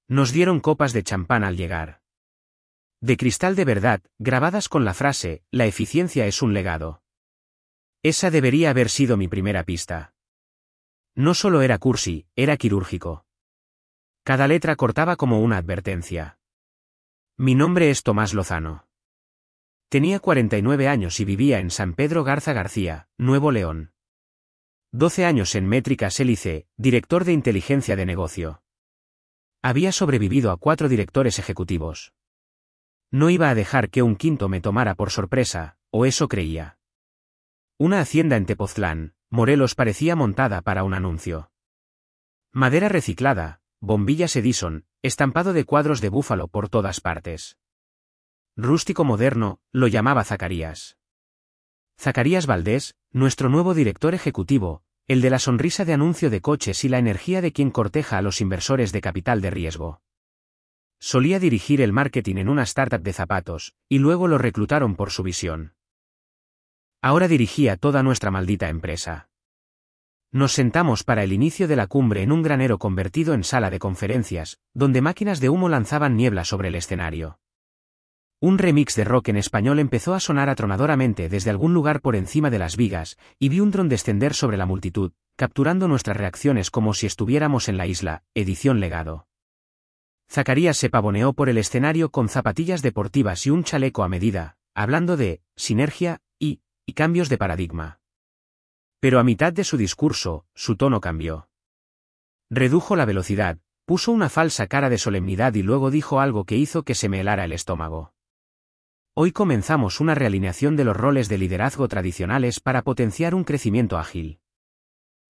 Nos dieron copas de champán al llegar. De cristal de verdad, grabadas con la frase, la eficiencia es un legado. Esa debería haber sido mi primera pista. No solo era cursi, era quirúrgico. Cada letra cortaba como una advertencia. Mi nombre es Tomás Lozano. Tenía 49 años y vivía en San Pedro Garza García, Nuevo León. 12 años en Métricas Hélice, director de inteligencia de negocio. Había sobrevivido a 4 directores ejecutivos. No iba a dejar que un quinto me tomara por sorpresa, o eso creía. Una hacienda en Tepoztlán, Morelos parecía montada para un anuncio. Madera reciclada, bombillas Edison, estampado de cuadros de búfalo por todas partes. Rústico moderno, lo llamaba Zacarías. Zacarías Valdés, nuestro nuevo director ejecutivo, el de la sonrisa de anuncio de coches y la energía de quien corteja a los inversores de capital de riesgo. Solía dirigir el marketing en una startup de zapatos, y luego lo reclutaron por su visión. Ahora dirigía toda nuestra maldita empresa. Nos sentamos para el inicio de la cumbre en un granero convertido en sala de conferencias, donde máquinas de humo lanzaban niebla sobre el escenario. Un remix de rock en español empezó a sonar atronadoramente desde algún lugar por encima de las vigas, y vi un dron descender sobre la multitud, capturando nuestras reacciones como si estuviéramos en la isla, edición legado. Zacarías se pavoneó por el escenario con zapatillas deportivas y un chaleco a medida, hablando de sinergia y cambios de paradigma. Pero a mitad de su discurso, su tono cambió. Redujo la velocidad, puso una falsa cara de solemnidad y luego dijo algo que hizo que se me helara el estómago. Hoy comenzamos una realineación de los roles de liderazgo tradicionales para potenciar un crecimiento ágil.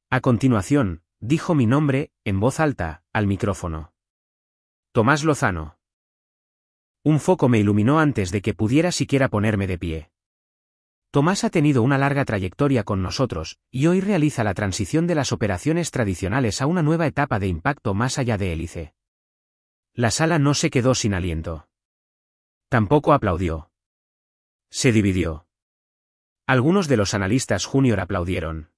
A continuación, dijo mi nombre, en voz alta, al micrófono. Tomás Lozano. Un foco me iluminó antes de que pudiera siquiera ponerme de pie. Tomás ha tenido una larga trayectoria con nosotros, y hoy realiza la transición de las operaciones tradicionales a una nueva etapa de impacto más allá de hélice. La sala no se quedó sin aliento. Tampoco aplaudió. Se dividió. Algunos de los analistas junior aplaudieron.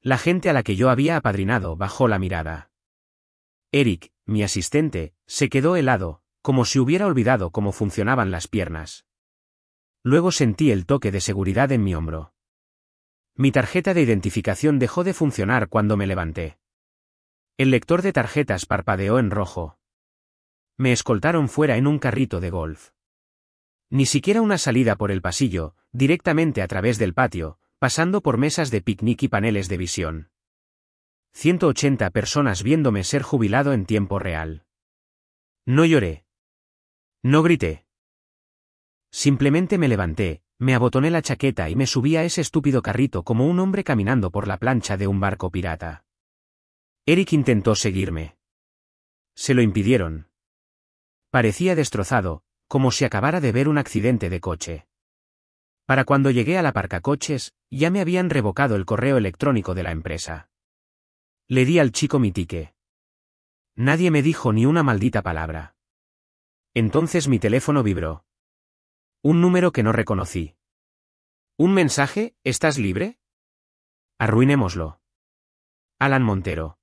La gente a la que yo había apadrinado bajó la mirada. Eric, mi asistente, se quedó helado, como si hubiera olvidado cómo funcionaban las piernas. Luego sentí el toque de seguridad en mi hombro. Mi tarjeta de identificación dejó de funcionar cuando me levanté. El lector de tarjetas parpadeó en rojo. Me escoltaron fuera en un carrito de golf. Ni siquiera una salida por el pasillo, directamente a través del patio, pasando por mesas de picnic y paneles de visión. 180 personas viéndome ser jubilado en tiempo real. No lloré. No grité. Simplemente me levanté, me abotoné la chaqueta y me subí a ese estúpido carrito como un hombre caminando por la plancha de un barco pirata. Eric intentó seguirme. Se lo impidieron. Parecía destrozado, como si acabara de ver un accidente de coche. Para cuando llegué al aparcacoches, ya me habían revocado el correo electrónico de la empresa. Le di al chico mi ticket. Nadie me dijo ni una maldita palabra. Entonces mi teléfono vibró. Un número que no reconocí. ¿Un mensaje? ¿Estás libre? Arruinémoslo. Alan Montero.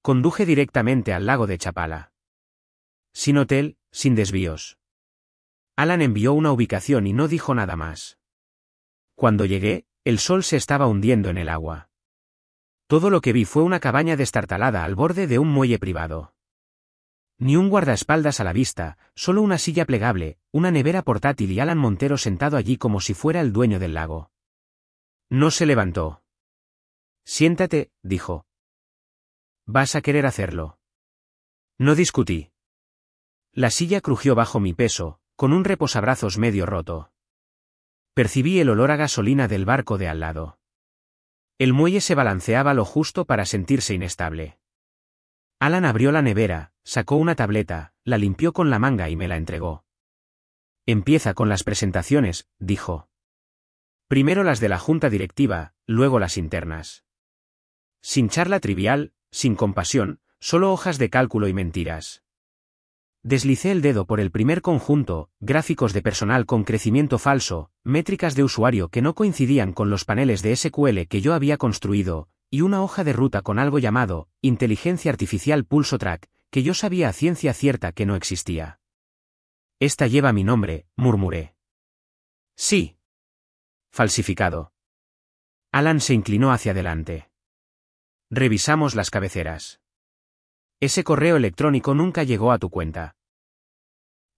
Conduje directamente al lago de Chapala. Sin hotel, sin desvíos. Alan envió una ubicación y no dijo nada más. Cuando llegué, el sol se estaba hundiendo en el agua. Todo lo que vi fue una cabaña destartalada al borde de un muelle privado. Ni un guardaespaldas a la vista, solo una silla plegable, una nevera portátil y Alan Montero sentado allí como si fuera el dueño del lago. No se levantó. Siéntate, dijo. ¿Vas a querer hacerlo? No discutí. La silla crujió bajo mi peso, con un reposabrazos medio roto. Percibí el olor a gasolina del barco de al lado. El muelle se balanceaba lo justo para sentirse inestable. Alan abrió la nevera, sacó una tableta, la limpió con la manga y me la entregó. Empieza con las presentaciones, dijo. Primero las de la junta directiva, luego las internas. Sin charla trivial, sin compasión, solo hojas de cálculo y mentiras. Deslicé el dedo por el primer conjunto, gráficos de personal con crecimiento falso, métricas de usuario que no coincidían con los paneles de SQL que yo había construido, y una hoja de ruta con algo llamado inteligencia artificial Pulso Track, que yo sabía a ciencia cierta que no existía. Esta lleva mi nombre, murmuré. Sí. Falsificado. Alan se inclinó hacia adelante. Revisamos las cabeceras. Ese correo electrónico nunca llegó a tu cuenta.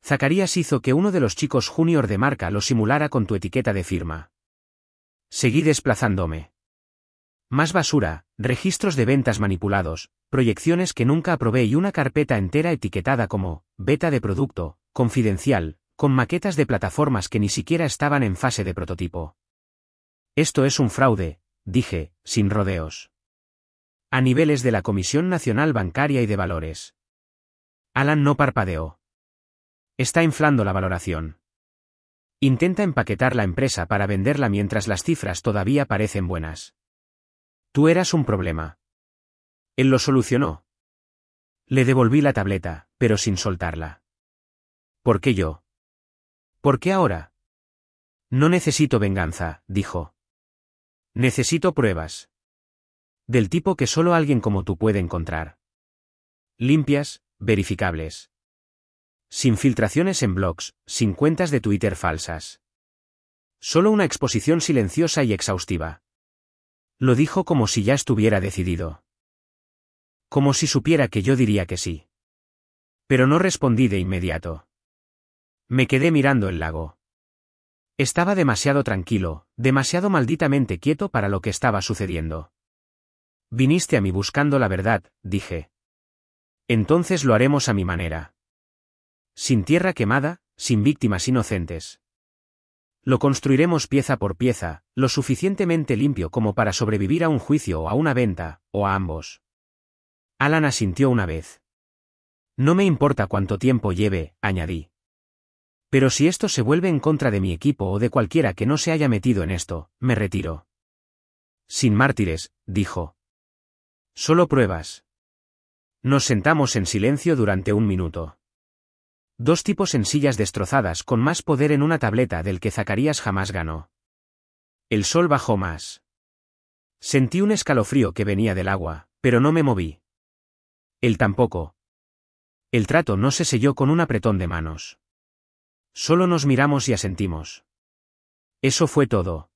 Zacarías hizo que uno de los chicos junior de marca lo simulara con tu etiqueta de firma. Seguí desplazándome. Más basura, registros de ventas manipulados, proyecciones que nunca aprobé y una carpeta entera etiquetada como beta de producto, confidencial, con maquetas de plataformas que ni siquiera estaban en fase de prototipo. Esto es un fraude, dije, sin rodeos. A niveles de la Comisión Nacional Bancaria y de Valores. Alan no parpadeó. Está inflando la valoración. Intenta empaquetar la empresa para venderla mientras las cifras todavía parecen buenas. Tú eras un problema. Él lo solucionó. Le devolví la tableta, pero sin soltarla. ¿Por qué yo? ¿Por qué ahora? No necesito venganza, dijo. Necesito pruebas. Del tipo que solo alguien como tú puede encontrar. Limpias, verificables. Sin filtraciones en blogs, sin cuentas de Twitter falsas. Solo una exposición silenciosa y exhaustiva. Lo dijo como si ya estuviera decidido. Como si supiera que yo diría que sí. Pero no respondí de inmediato. Me quedé mirando el lago. Estaba demasiado tranquilo, demasiado malditamente quieto para lo que estaba sucediendo. Viniste a mí buscando la verdad, dije. Entonces lo haremos a mi manera. Sin tierra quemada, sin víctimas inocentes. Lo construiremos pieza por pieza, lo suficientemente limpio como para sobrevivir a un juicio o a una venta, o a ambos. Alan asintió una vez. No me importa cuánto tiempo lleve, añadí. Pero si esto se vuelve en contra de mi equipo o de cualquiera que no se haya metido en esto, me retiro. Sin mártires, dijo. Solo pruebas. Nos sentamos en silencio durante un minuto. Dos tipos en sillas destrozadas con más poder en una tableta del que Zacarías jamás ganó. El sol bajó más. Sentí un escalofrío que venía del agua, pero no me moví. Él tampoco. El trato no se selló con un apretón de manos. Solo nos miramos y asentimos. Eso fue todo.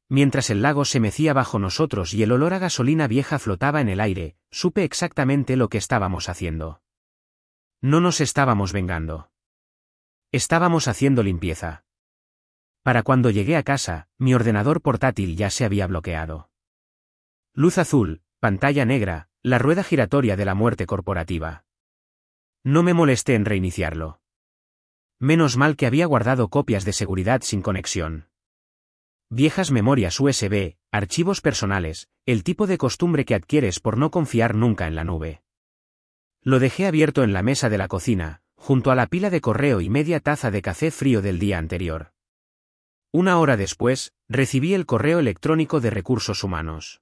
Mientras el lago se mecía bajo nosotros y el olor a gasolina vieja flotaba en el aire, supe exactamente lo que estábamos haciendo. No nos estábamos vengando. Estábamos haciendo limpieza. Para cuando llegué a casa, mi ordenador portátil ya se había bloqueado. Luz azul, pantalla negra, la rueda giratoria de la muerte corporativa. No me molesté en reiniciarlo. Menos mal que había guardado copias de seguridad sin conexión. Viejas memorias USB, archivos personales, el tipo de costumbre que adquieres por no confiar nunca en la nube. Lo dejé abierto en la mesa de la cocina, junto a la pila de correo y media taza de café frío del día anterior. Una hora después, recibí el correo electrónico de Recursos Humanos.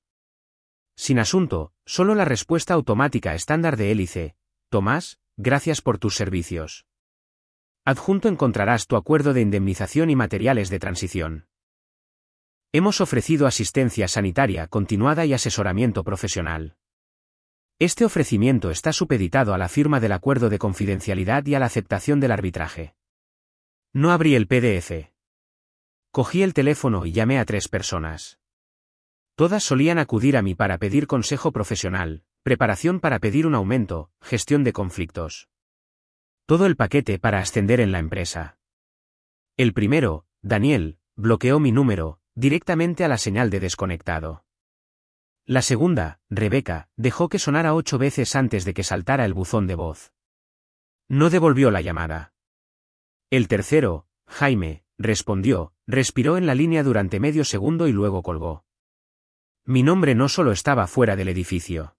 Sin asunto, solo la respuesta automática estándar de hélice: Tomás, gracias por tus servicios. Adjunto encontrarás tu acuerdo de indemnización y materiales de transición. Hemos ofrecido asistencia sanitaria continuada y asesoramiento profesional. Este ofrecimiento está supeditado a la firma del acuerdo de confidencialidad y a la aceptación del arbitraje. No abrí el PDF. Cogí el teléfono y llamé a 3 personas. Todas solían acudir a mí para pedir consejo profesional, preparación para pedir un aumento, gestión de conflictos. Todo el paquete para ascender en la empresa. El primero, Daniel, bloqueó mi número, directamente a la señal de desconectado. La segunda, Rebeca, dejó que sonara 8 veces antes de que saltara el buzón de voz. No devolvió la llamada. El tercero, Jaime, respondió, respiró en la línea durante medio segundo y luego colgó. Mi nombre no solo estaba fuera del edificio.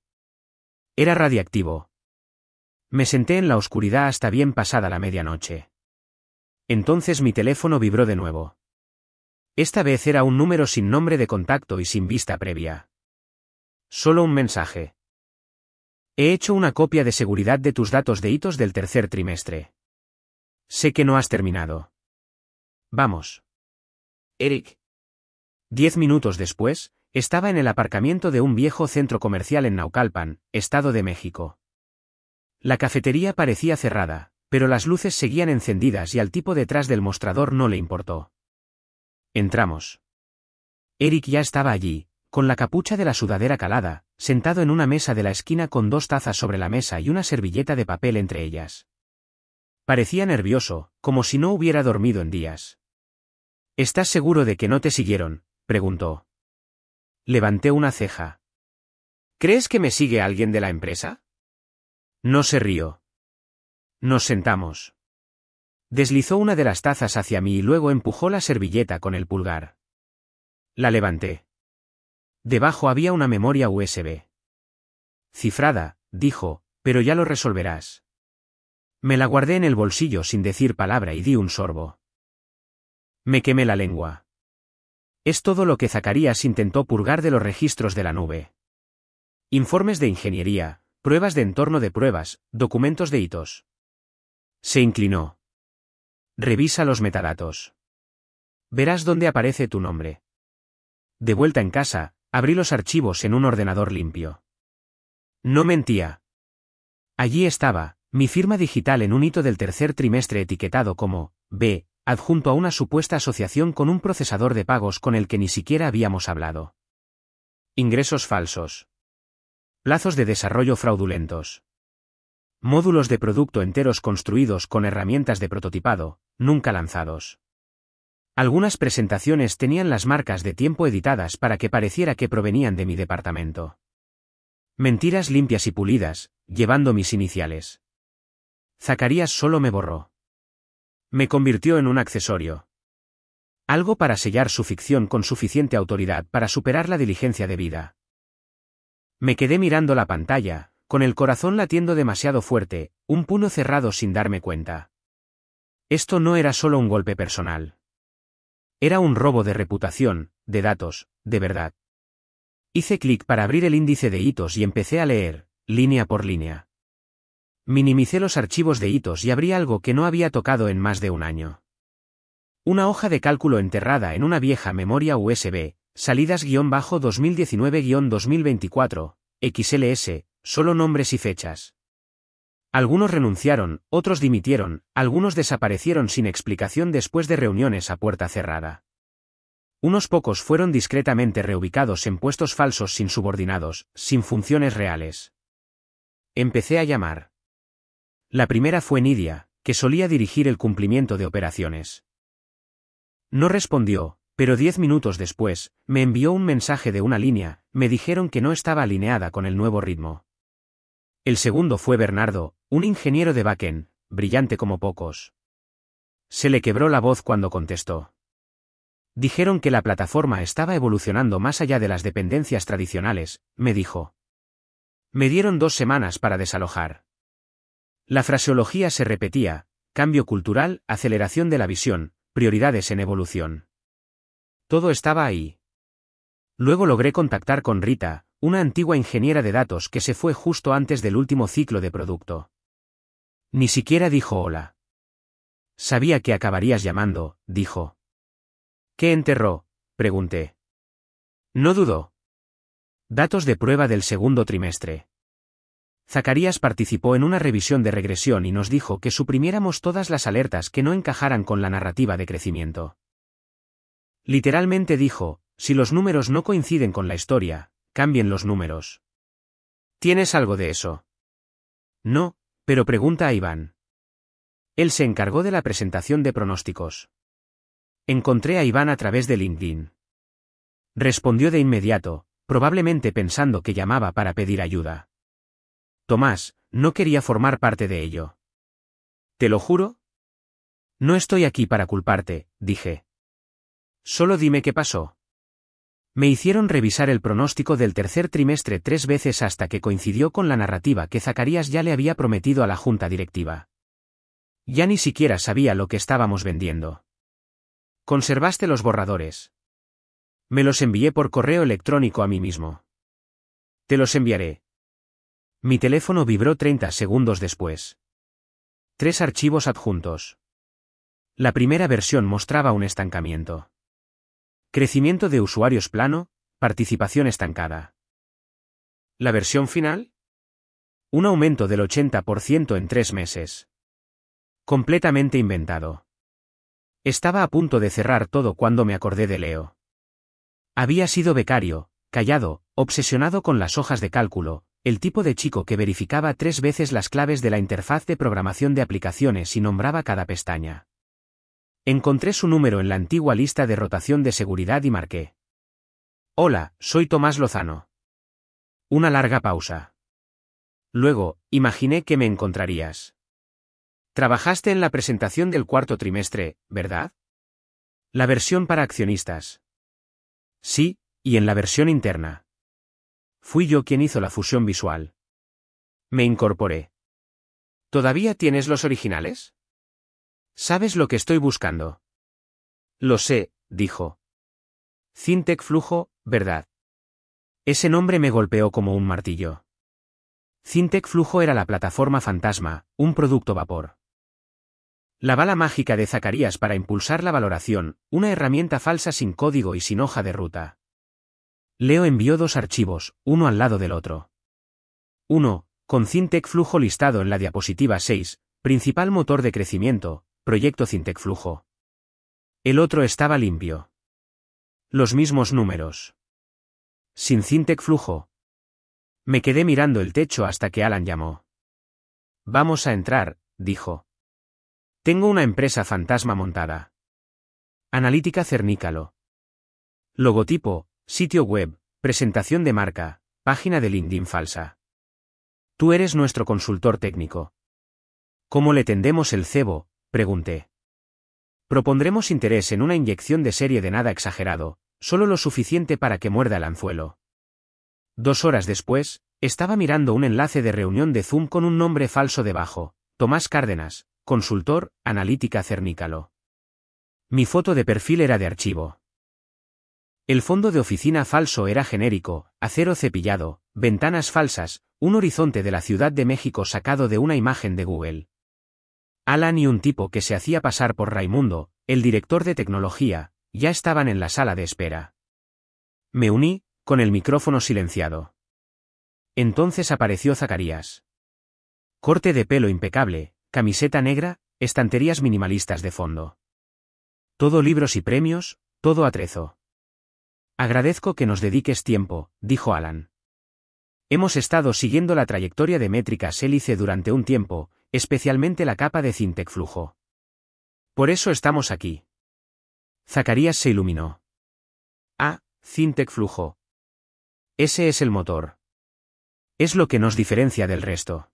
Era radiactivo. Me senté en la oscuridad hasta bien pasada la medianoche. Entonces mi teléfono vibró de nuevo. Esta vez era un número sin nombre de contacto y sin vista previa. Solo un mensaje. He hecho una copia de seguridad de tus datos de hitos del tercer trimestre. Sé que no has terminado. Vamos. Eric. 10 minutos después, estaba en el aparcamiento de un viejo centro comercial en Naucalpan, Estado de México. La cafetería parecía cerrada, pero las luces seguían encendidas y al tipo detrás del mostrador no le importó. Entramos. Eric ya estaba allí, con la capucha de la sudadera calada, sentado en una mesa de la esquina con 2 tazas sobre la mesa y una servilleta de papel entre ellas. Parecía nervioso, como si no hubiera dormido en días. ¿Estás seguro de que no te siguieron?, preguntó. Levanté una ceja. ¿Crees que me sigue alguien de la empresa? No se rió. Nos sentamos. Deslizó una de las tazas hacia mí y luego empujó la servilleta con el pulgar. La levanté. Debajo había una memoria USB. Cifrada, dijo, pero ya lo resolverás. Me la guardé en el bolsillo sin decir palabra y di un sorbo. Me quemé la lengua. Es todo lo que Zacarías intentó purgar de los registros de la nube. Informes de ingeniería, pruebas de entorno de pruebas, documentos de hitos. Se inclinó. Revisa los metadatos. Verás dónde aparece tu nombre. De vuelta en casa, abrí los archivos en un ordenador limpio. No mentía. Allí estaba, mi firma digital en un hito del tercer trimestre etiquetado como B, adjunto a una supuesta asociación con un procesador de pagos con el que ni siquiera habíamos hablado. Ingresos falsos. Plazos de desarrollo fraudulentos. Módulos de producto enteros construidos con herramientas de prototipado, nunca lanzados. Algunas presentaciones tenían las marcas de tiempo editadas para que pareciera que provenían de mi departamento. Mentiras limpias y pulidas, llevando mis iniciales. Zacarías solo me borró. Me convirtió en un accesorio. Algo para sellar su ficción con suficiente autoridad para superar la diligencia debida. Me quedé mirando la pantalla, con el corazón latiendo demasiado fuerte, un puño cerrado sin darme cuenta. Esto no era solo un golpe personal. Era un robo de reputación, de datos, de verdad. Hice clic para abrir el índice de hitos y empecé a leer, línea por línea. Minimicé los archivos de hitos y abrí algo que no había tocado en más de un año. Una hoja de cálculo enterrada en una vieja memoria USB, salidas-2019-2024, XLS, solo nombres y fechas. Algunos renunciaron, otros dimitieron, algunos desaparecieron sin explicación después de reuniones a puerta cerrada. Unos pocos fueron discretamente reubicados en puestos falsos sin subordinados, sin funciones reales. Empecé a llamar. La primera fue Nidia, que solía dirigir el cumplimiento de operaciones. No respondió, pero 10 minutos después, me envió un mensaje de una línea, me dijeron que no estaba alineada con el nuevo ritmo. El segundo fue Bernardo, un ingeniero de backend, brillante como pocos. Se le quebró la voz cuando contestó. Dijeron que la plataforma estaba evolucionando más allá de las dependencias tradicionales, me dijo. Me dieron 2 semanas para desalojar. La fraseología se repetía, cambio cultural, aceleración de la visión, prioridades en evolución. Todo estaba ahí. Luego logré contactar con Rita, una antigua ingeniera de datos que se fue justo antes del último ciclo de producto. Ni siquiera dijo hola. Sabía que acabarías llamando, dijo. ¿Qué enterró?, pregunté. No dudó. Datos de prueba del segundo trimestre. Zacarías participó en una revisión de regresión y nos dijo que suprimiéramos todas las alertas que no encajaran con la narrativa de crecimiento. Literalmente dijo, si los números no coinciden con la historia, cambien los números. ¿Tienes algo de eso? No, pero pregunta a Iván. Él se encargó de la presentación de pronósticos. Encontré a Iván a través de LinkedIn. Respondió de inmediato, probablemente pensando que llamaba para pedir ayuda. Tomás, no quería formar parte de ello. ¿Te lo juro? No estoy aquí para culparte, dije. Solo dime qué pasó. Me hicieron revisar el pronóstico del tercer trimestre 3 veces hasta que coincidió con la narrativa que Zacarías ya le había prometido a la junta directiva. Ya ni siquiera sabía lo que estábamos vendiendo. ¿Conservaste los borradores? Me los envié por correo electrónico a mí mismo. Te los enviaré. Mi teléfono vibró 30 segundos después. 3 archivos adjuntos. La primera versión mostraba un estancamiento. Crecimiento de usuarios plano, participación estancada. ¿La versión final? Un aumento del 80% en 3 meses. Completamente inventado. Estaba a punto de cerrar todo cuando me acordé de Leo. Había sido becario, callado, obsesionado con las hojas de cálculo, el tipo de chico que verificaba 3 veces las claves de la interfaz de programación de aplicaciones y nombraba cada pestaña. Encontré su número en la antigua lista de rotación de seguridad y marqué. Hola, soy Tomás Lozano. Una larga pausa. Luego, imaginé que me encontrarías. Trabajaste en la presentación del cuarto trimestre, ¿verdad? La versión para accionistas. Sí, y en la versión interna. Fui yo quien hizo la fusión visual. Me incorporé. ¿Todavía tienes los originales? ¿Sabes lo que estoy buscando? Lo sé, dijo. Syntec Flujo, ¿verdad? Ese nombre me golpeó como un martillo. Syntec Flujo era la plataforma fantasma, un producto vapor. La bala mágica de Zacarías para impulsar la valoración, una herramienta falsa sin código y sin hoja de ruta. Leo envió 2 archivos, uno al lado del otro. Uno, con Syntec Flujo listado en la diapositiva 6, principal motor de crecimiento, proyecto Syntec Flujo. El otro estaba limpio. Los mismos números. Sin Syntec Flujo. Me quedé mirando el techo hasta que Alan llamó. Vamos a entrar, dijo. Tengo una empresa fantasma montada. Analítica Cernícalo. Logotipo, sitio web, presentación de marca, página de LinkedIn falsa. Tú eres nuestro consultor técnico. ¿Cómo le tendemos el cebo?, pregunté. Propondremos interés en una inyección de serie de nada exagerado, solo lo suficiente para que muerda el anzuelo. 2 horas después, estaba mirando un enlace de reunión de Zoom con un nombre falso debajo, Tomás Cárdenas, consultor, analítica Cernícalo. Mi foto de perfil era de archivo. El fondo de oficina falso era genérico, acero cepillado, ventanas falsas, un horizonte de la Ciudad de México sacado de una imagen de Google. Alan y un tipo que se hacía pasar por Raimundo, el director de tecnología, ya estaban en la sala de espera. Me uní, con el micrófono silenciado. Entonces apareció Zacarías. Corte de pelo impecable, camiseta negra, estanterías minimalistas de fondo. Todo libros y premios, todo atrezo. Agradezco que nos dediques tiempo, dijo Alan. Hemos estado siguiendo la trayectoria de métricas hélice durante un tiempo, especialmente la capa de Syntec Flujo. Por eso estamos aquí. Zacarías se iluminó. Ah, Syntec Flujo. Ese es el motor. Es lo que nos diferencia del resto.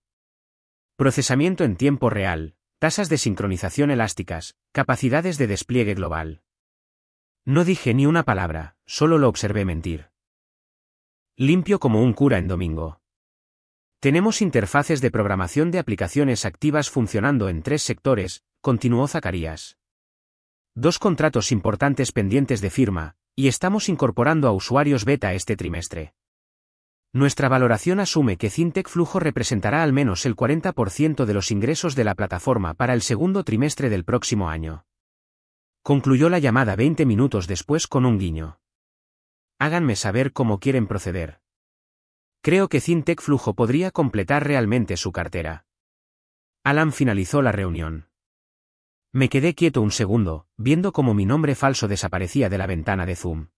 Procesamiento en tiempo real, tasas de sincronización elásticas, capacidades de despliegue global. No dije ni una palabra, solo lo observé mentir. Limpio como un cura en domingo. Tenemos interfaces de programación de aplicaciones activas funcionando en 3 sectores, continuó Zacarías. 2 contratos importantes pendientes de firma, y estamos incorporando a usuarios beta este trimestre. Nuestra valoración asume que Syntec Flujo representará al menos el 40% de los ingresos de la plataforma para el segundo trimestre del próximo año. Concluyó la llamada 20 minutos después con un guiño. Háganme saber cómo quieren proceder. Creo que Syntec Flujo podría completar realmente su cartera. Alan finalizó la reunión. Me quedé quieto un segundo, viendo cómo mi nombre falso desaparecía de la ventana de Zoom.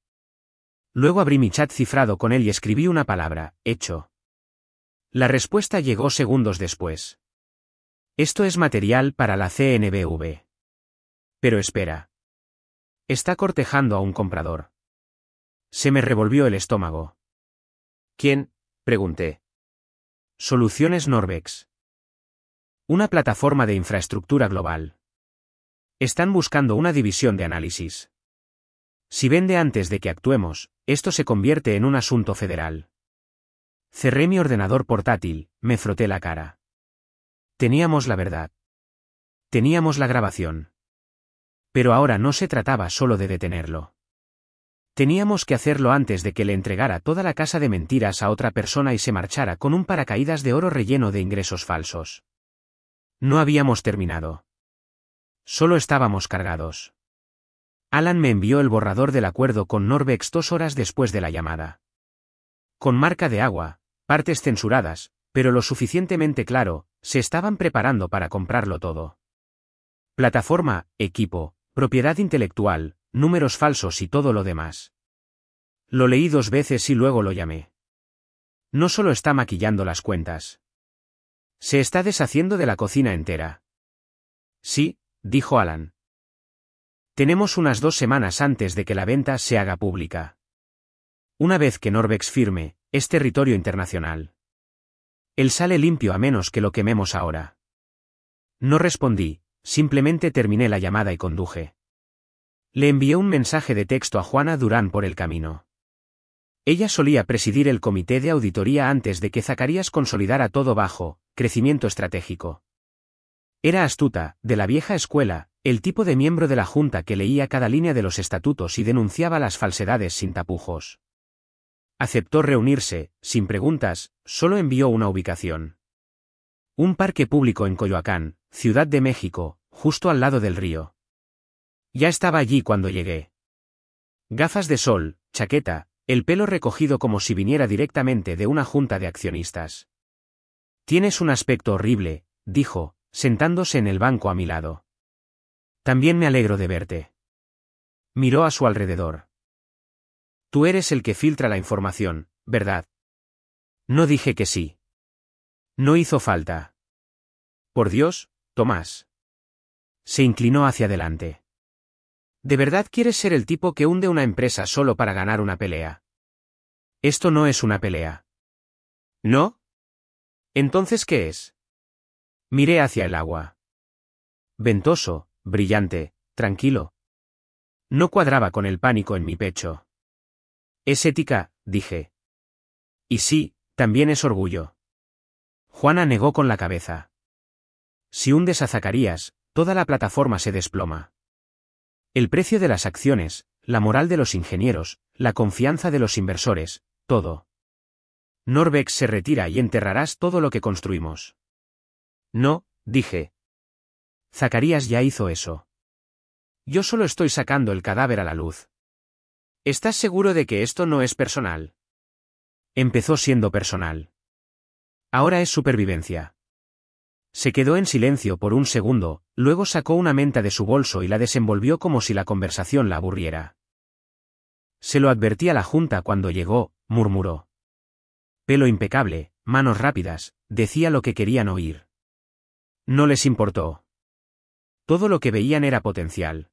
Luego abrí mi chat cifrado con él y escribí una palabra, hecho. La respuesta llegó segundos después. Esto es material para la CNBV. Pero espera. Está cortejando a un comprador. Se me revolvió el estómago. ¿Quién?, pregunté. Soluciones Norvex. Una plataforma de infraestructura global. Están buscando una división de análisis. Si vende antes de que actuemos, esto se convierte en un asunto federal. Cerré mi ordenador portátil, me froté la cara. Teníamos la verdad. Teníamos la grabación. Pero ahora no se trataba solo de detenerlo. Teníamos que hacerlo antes de que le entregara toda la casa de mentiras a otra persona y se marchara con un paracaídas de oro relleno de ingresos falsos. No habíamos terminado. Solo estábamos cargados. Alan me envió el borrador del acuerdo con Norvex 2 horas después de la llamada. Con marca de agua, partes censuradas, Pero lo suficientemente claro, se estaban preparando para comprarlo todo. Plataforma, equipo, propiedad intelectual, números falsos y todo lo demás. Lo leí 2 veces y luego lo llamé. No solo está maquillando las cuentas. Se está deshaciendo de la cocina entera. Sí, dijo Alan. Tenemos unas 2 semanas antes de que la venta se haga pública. Una vez que Norvex firme, es territorio internacional. Él sale limpio a menos que lo quememos ahora. No respondí, simplemente terminé la llamada y conduje. Le envié un mensaje de texto a Juana Durán por el camino. Ella solía presidir el comité de auditoría antes de que Zacarías consolidara todo bajo crecimiento estratégico. Era astuta, de la vieja escuela, el tipo de miembro de la junta que leía cada línea de los estatutos y denunciaba las falsedades sin tapujos. Aceptó reunirse, sin preguntas, solo envió una ubicación. Un parque público en Coyoacán, Ciudad de México, justo al lado del río. Ya estaba allí cuando llegué. Gafas de sol, chaqueta, el pelo recogido como si viniera directamente de una junta de accionistas. Tienes un aspecto horrible, dijo, sentándose en el banco a mi lado. También me alegro de verte. Miró a su alrededor. Tú eres el que filtra la información, ¿verdad? No dije que sí. No hizo falta. Por Dios, Tomás. Se inclinó hacia adelante. ¿De verdad quieres ser el tipo que hunde una empresa solo para ganar una pelea? Esto no es una pelea. ¿No? ¿Entonces qué es? Miré hacia el agua. Ventoso, brillante, tranquilo. No cuadraba con el pánico en mi pecho. Es ética, dije. Y sí, también es orgullo. Juana negó con la cabeza. Si hundes a Zacarías, toda la plataforma se desploma. El precio de las acciones, la moral de los ingenieros, la confianza de los inversores, todo. Norvex se retira y enterrarás todo lo que construimos. No, dije. Zacarías ya hizo eso. Yo solo estoy sacando el cadáver a la luz. ¿Estás seguro de que esto no es personal? Empezó siendo personal. Ahora es supervivencia. Se quedó en silencio por un segundo, luego sacó una menta de su bolso y la desenvolvió como si la conversación la aburriera. Se lo advertí a la junta cuando llegó, murmuró. Pelo impecable, manos rápidas, decía lo que querían oír. No les importó. Todo lo que veían era potencial.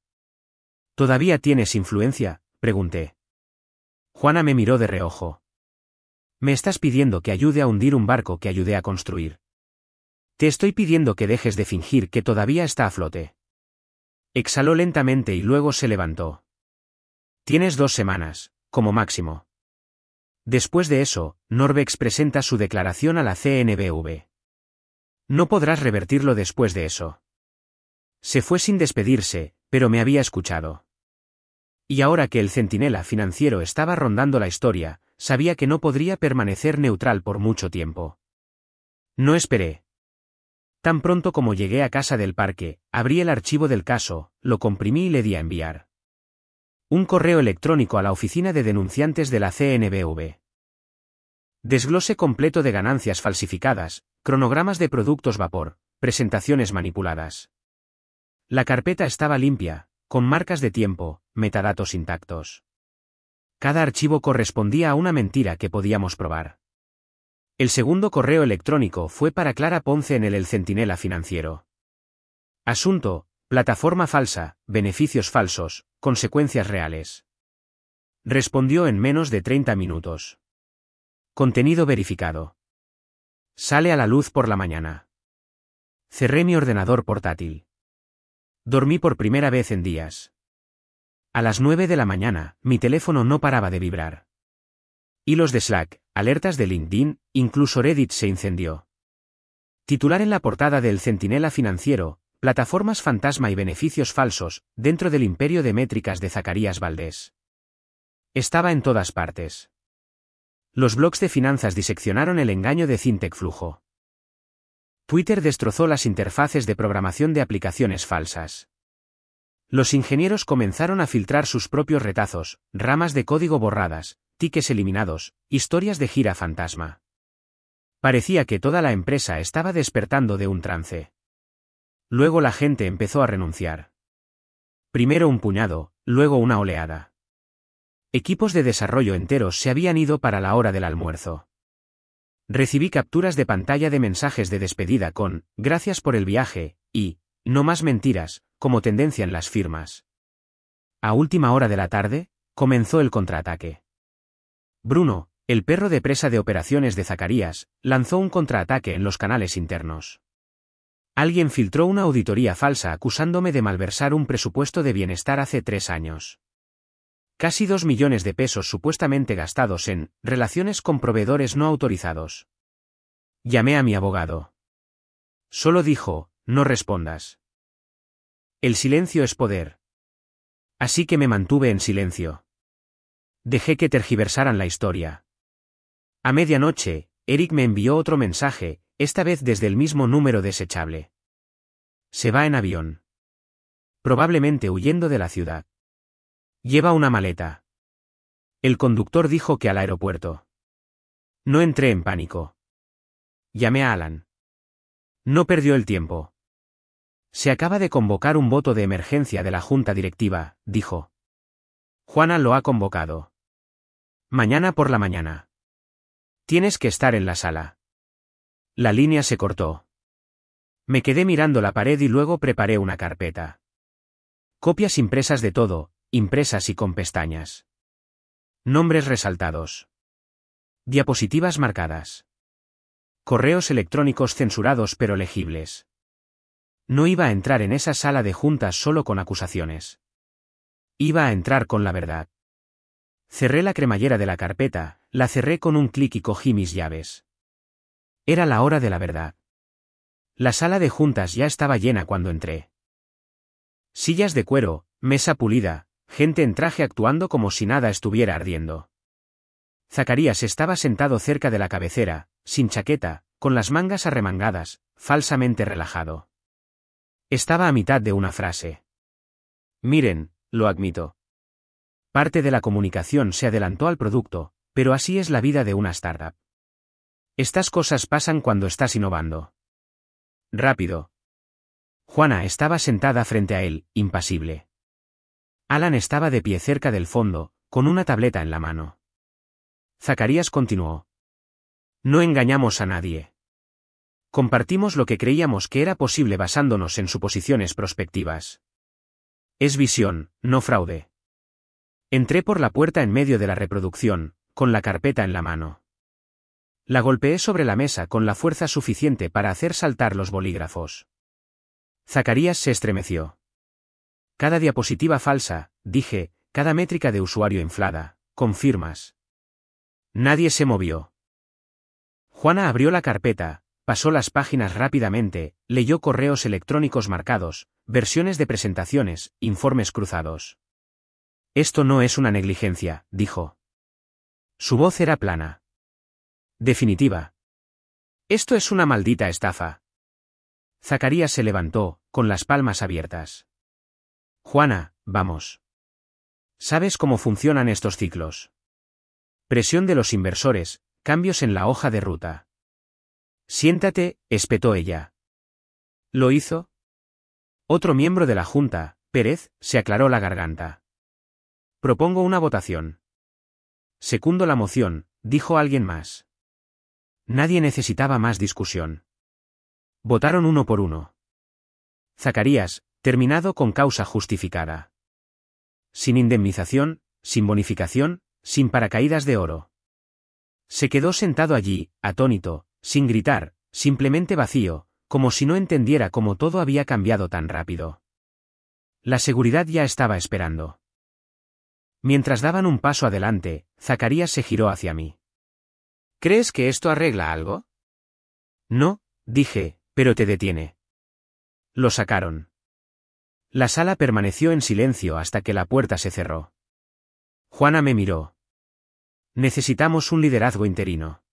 ¿Todavía tienes influencia?, pregunté. Juana me miró de reojo. Me estás pidiendo que ayude a hundir un barco que ayudé a construir. Te estoy pidiendo que dejes de fingir que todavía está a flote. Exhaló lentamente y luego se levantó. Tienes 2 semanas, como máximo. Después de eso, Norvex presenta su declaración a la CNBV. No podrás revertirlo después de eso. Se fue sin despedirse, pero me había escuchado. Y ahora que el centinela financiero estaba rondando la historia, sabía que no podría permanecer neutral por mucho tiempo. No esperé. Tan pronto como llegué a casa del parque, abrí el archivo del caso, lo comprimí y le di a enviar. Un correo electrónico a la oficina de denunciantes de la CNBV. Desglose completo de ganancias falsificadas, cronogramas de productos vapor, presentaciones manipuladas. La carpeta estaba limpia, con marcas de tiempo, metadatos intactos. Cada archivo correspondía a una mentira que podíamos probar. El segundo correo electrónico fue para Clara Ponce en el Centinela Financiero. Asunto: plataforma falsa, beneficios falsos, consecuencias reales. Respondió en menos de 30 minutos. Contenido verificado. Sale a la luz por la mañana. Cerré mi ordenador portátil. Dormí por primera vez en días. A las 9 de la mañana, mi teléfono no paraba de vibrar. Hilos de Slack, alertas de LinkedIn, incluso Reddit se incendió. Titular en la portada del Centinela Financiero: plataformas fantasma y beneficios falsos, dentro del imperio de métricas de Zacarías Valdés. Estaba en todas partes. Los blogs de finanzas diseccionaron el engaño de Fintech Flujo. Twitter destrozó las interfaces de programación de aplicaciones falsas. Los ingenieros comenzaron a filtrar sus propios retazos, ramas de código borradas, tickets eliminados, historias de gira fantasma. Parecía que toda la empresa estaba despertando de un trance. Luego la gente empezó a renunciar. Primero un puñado, luego una oleada. Equipos de desarrollo enteros se habían ido para la hora del almuerzo. Recibí capturas de pantalla de mensajes de despedida con «Gracias por el viaje» y «No más mentiras», como tendencia en las firmas. A última hora de la tarde, comenzó el contraataque. Bruno, el perro de presa de operaciones de Zacarías, lanzó un contraataque en los canales internos. Alguien filtró una auditoría falsa acusándome de malversar un presupuesto de bienestar hace 3 años. Casi 2 millones de pesos supuestamente gastados en relaciones con proveedores no autorizados. Llamé a mi abogado. Solo dijo, no respondas. El silencio es poder. Así que me mantuve en silencio. Dejé que tergiversaran la historia. A medianoche, Eric me envió otro mensaje, esta vez desde el mismo número desechable. Se va en avión. Probablemente huyendo de la ciudad. Lleva una maleta. El conductor dijo que al aeropuerto. No entré en pánico. Llamé a Alan. No perdió el tiempo. Se acaba de convocar un voto de emergencia de la junta directiva, dijo. Juana lo ha convocado. Mañana por la mañana. Tienes que estar en la sala. La línea se cortó. Me quedé mirando la pared y luego preparé una carpeta. Copias impresas de todo, impresas y con pestañas. Nombres resaltados. Diapositivas marcadas. Correos electrónicos censurados pero legibles. No iba a entrar en esa sala de juntas solo con acusaciones. Iba a entrar con la verdad. Cerré la cremallera de la carpeta, la cerré con un clic y cogí mis llaves. Era la hora de la verdad. La sala de juntas ya estaba llena cuando entré. Sillas de cuero, mesa pulida, gente en traje actuando como si nada estuviera ardiendo. Zacarías estaba sentado cerca de la cabecera, sin chaqueta, con las mangas arremangadas, falsamente relajado. Estaba a mitad de una frase. Miren, lo admito. Parte de la comunicación se adelantó al producto, pero así es la vida de una startup. Estas cosas pasan cuando estás innovando. Rápido. Juana estaba sentada frente a él, impasible. Alan estaba de pie cerca del fondo, con una tableta en la mano. Zacarías continuó. No engañamos a nadie. Compartimos lo que creíamos que era posible basándonos en suposiciones prospectivas. Es visión, no fraude. Entré por la puerta en medio de la reproducción, con la carpeta en la mano. La golpeé sobre la mesa con la fuerza suficiente para hacer saltar los bolígrafos. Zacarías se estremeció. Cada diapositiva falsa, dije, cada métrica de usuario inflada, con firmas. Nadie se movió. Juana abrió la carpeta, pasó las páginas rápidamente, leyó correos electrónicos marcados, versiones de presentaciones, informes cruzados. Esto no es una negligencia, dijo. Su voz era plana. Definitiva. Esto es una maldita estafa. Zacarías se levantó, con las palmas abiertas. Juana, vamos. ¿Sabes cómo funcionan estos ciclos? Presión de los inversores, cambios en la hoja de ruta. Siéntate, espetó ella. ¿Lo hizo? Otro miembro de la junta, Pérez, se aclaró la garganta. Propongo una votación. Secundo la moción, dijo alguien más. Nadie necesitaba más discusión. Votaron uno por uno. Zacarías, terminado con causa justificada. Sin indemnización, sin bonificación, sin paracaídas de oro. Se quedó sentado allí, atónito, sin gritar, simplemente vacío, como si no entendiera cómo todo había cambiado tan rápido. La seguridad ya estaba esperando. Mientras daban un paso adelante, Zacarías se giró hacia mí. ¿Crees que esto arregla algo? No, dije, pero te detiene. Lo sacaron. La sala permaneció en silencio hasta que la puerta se cerró. Juana me miró. Necesitamos un liderazgo interino.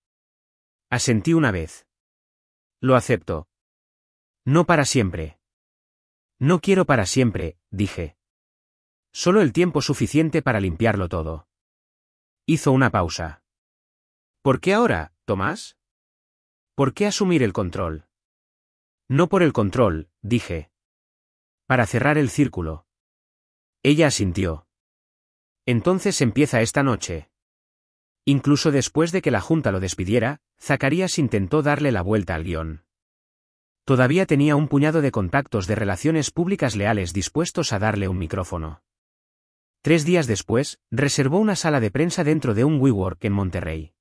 Asentí una vez. Lo acepto. No para siempre. No quiero para siempre, dije. Solo el tiempo suficiente para limpiarlo todo. Hizo una pausa. ¿Por qué ahora, Tomás? ¿Por qué asumir el control? No por el control, dije. Para cerrar el círculo. Ella asintió. Entonces empieza esta noche. Incluso después de que la junta lo despidiera, Zacarías intentó darle la vuelta al guión. Todavía tenía un puñado de contactos de relaciones públicas leales dispuestos a darle un micrófono. 3 días después, reservó una sala de prensa dentro de un WeWork en Monterrey.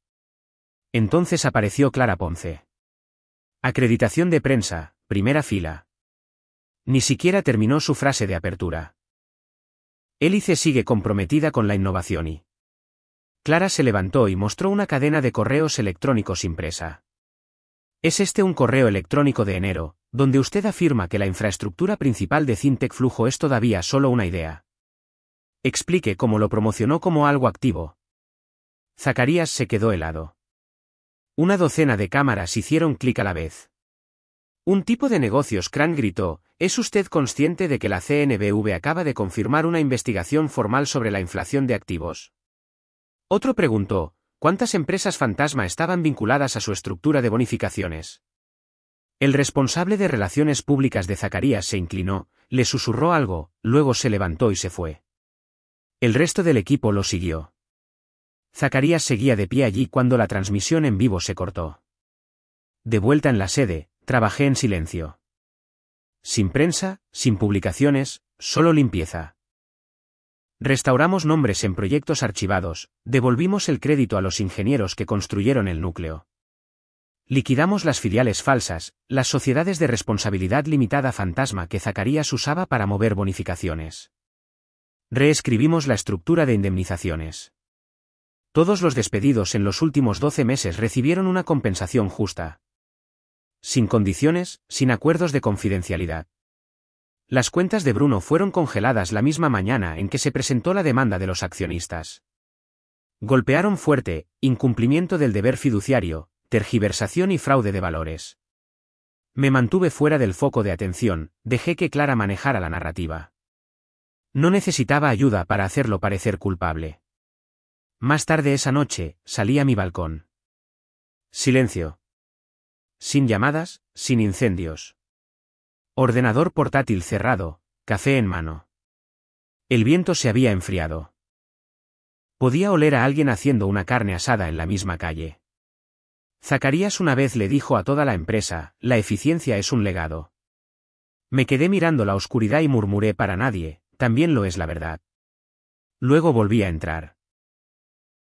Entonces apareció Clara Ponce. Acreditación de prensa, primera fila. Ni siquiera terminó su frase de apertura. Hélice sigue comprometida con la innovación y... Clara se levantó y mostró una cadena de correos electrónicos impresa. Es este un correo electrónico de enero, donde usted afirma que la infraestructura principal de Fintech Flujo es todavía solo una idea. Explique cómo lo promocionó como algo activo. Zacarías se quedó helado. Una docena de cámaras hicieron clic a la vez. Un tipo de negocios Cran gritó, ¿es usted consciente de que la CNBV acaba de confirmar una investigación formal sobre la inflación de activos? Otro preguntó, ¿cuántas empresas fantasma estaban vinculadas a su estructura de bonificaciones? El responsable de relaciones públicas de Zacarías se inclinó, le susurró algo, luego se levantó y se fue. El resto del equipo lo siguió. Zacarías seguía de pie allí cuando la transmisión en vivo se cortó. De vuelta en la sede, trabajé en silencio. Sin prensa, sin publicaciones, solo limpieza. Restauramos nombres en proyectos archivados, devolvimos el crédito a los ingenieros que construyeron el núcleo. Liquidamos las filiales falsas, las sociedades de responsabilidad limitada fantasma que Zacarías usaba para mover bonificaciones. Reescribimos la estructura de indemnizaciones. Todos los despedidos en los últimos 12 meses recibieron una compensación justa. Sin condiciones, sin acuerdos de confidencialidad. Las cuentas de Bruno fueron congeladas la misma mañana en que se presentó la demanda de los accionistas. Golpearon fuerte, incumplimiento del deber fiduciario, tergiversación y fraude de valores. Me mantuve fuera del foco de atención, dejé que Clara manejara la narrativa. No necesitaba ayuda para hacerlo parecer culpable. Más tarde esa noche, salí a mi balcón. Silencio. Sin llamadas, sin incendios. Ordenador portátil cerrado, café en mano. El viento se había enfriado. Podía oler a alguien haciendo una carne asada en la misma calle. Zacarías una vez le dijo a toda la empresa, la eficiencia es un legado. Me quedé mirando la oscuridad y murmuré para nadie, también lo es la verdad. Luego volví a entrar.